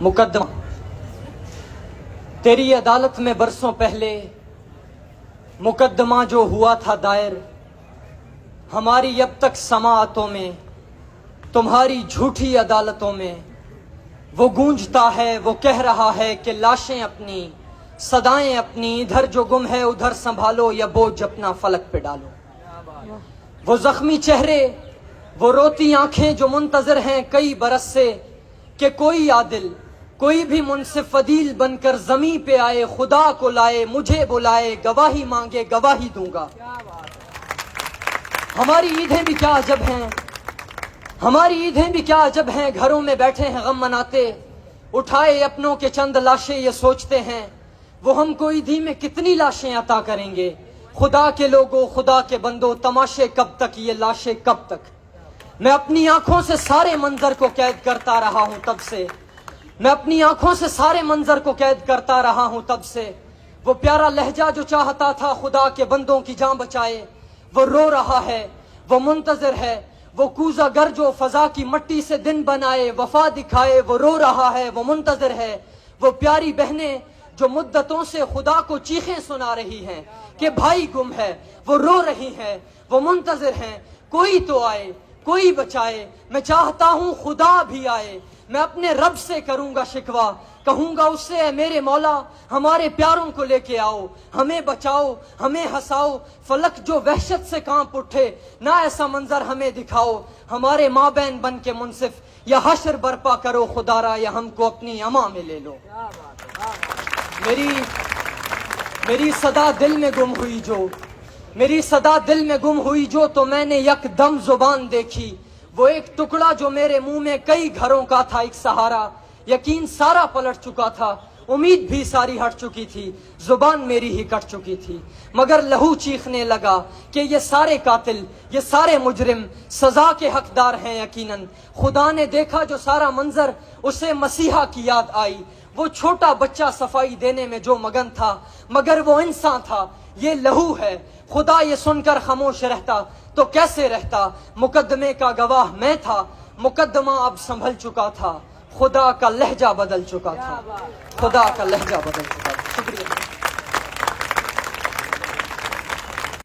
मुकद्दमा तेरी अदालत में बरसों पहले मुकद्दमा जो हुआ था दायर, हमारी अब तक समाअतों में, तुम्हारी झूठी अदालतों में वो गूंजता है, वो कह रहा है कि लाशें अपनी, सदाएं अपनी, इधर जो गुम है उधर संभालो या बोझ अपना फलक पे डालो। वो जख्मी चेहरे, वो रोती आंखें जो मुंतजर हैं कई बरस से कि कोई आदिल, कोई भी मुनसिफ अदील बनकर जमीन पे आए, खुदा को लाए, मुझे बुलाए, गवाही मांगे, गवाही दूंगा। हमारी ईदें भी क्या अजब हैं, हमारी ईदें भी क्या अजब हैं, घरों में बैठे हैं गम मनाते, उठाए अपनों के चंद लाशें ये सोचते हैं वो हमको ईदी में कितनी लाशें अता करेंगे। खुदा के लोगों, खुदा के बंदो, तमाशे कब तक, ये लाशें कब तक। मैं अपनी आंखों से सारे मंजर को कैद करता रहा हूं तब से, मैं अपनी आंखों से सारे मंजर को कैद करता रहा हूं तब से। वो प्यारा लहजा जो चाहता था खुदा के बंदों की जान बचाए, वो रो रहा है, वो मुंतजर है। वो कूजा गर जो फजा की मट्टी से दिन बनाए, वफा दिखाए, वो रो रहा है, वो मुंतजर है। वो प्यारी बहनें जो मुद्दतों से खुदा को चीखें सुना रही हैं कि भाई गुम है, वो रो रही हैं, वो मुंतजर हैं, कोई तो आए, कोई बचाए। मैं चाहता हूं खुदा भी आए, मैं अपने रब से करूंगा शिकवा, कहूंगा उससे ऐ मेरे मौला हमारे प्यारों को लेके आओ, हमें बचाओ, हमें हंसाओ। फलक जो वहशत से कांप उठे, ना ऐसा मंजर हमें दिखाओ। हमारे माँ बहन बन के मुनसिफ या हशर बर्पा करो खुदारा, या हमको अपनी अमा में ले लो। मेरी सदा दिल में गुम हुई जो, मेरी सदा दिल में गुम हुई जो, तो मैंने यकदम जुबान देखी। वो एक टुकड़ा जो मेरे मुंह में कई घरों का था, एक सहारा। यकीन सारा पलट चुका था, उम्मीद भी सारी हट चुकी थी, जुबान मेरी ही कट चुकी थी। मगर लहू चीखने लगा कि ये सारे कातिल, ये सारे मुजरिम सजा के हकदार हैं यकीनन। खुदा ने देखा जो सारा मंजर, उसे मसीहा की याद आई। वो छोटा बच्चा सफाई देने में जो मगन था, मगर वो इंसान था, ये लहू है। खुदा ये सुनकर खामोश रहता तो कैसे रहता। मुकद्दमे का गवाह मैं था, मुकद्दमा अब संभल चुका था, खुदा का लहजा बदल चुका था, खुदा का लहजा बदल चुका था। शुक्रिया।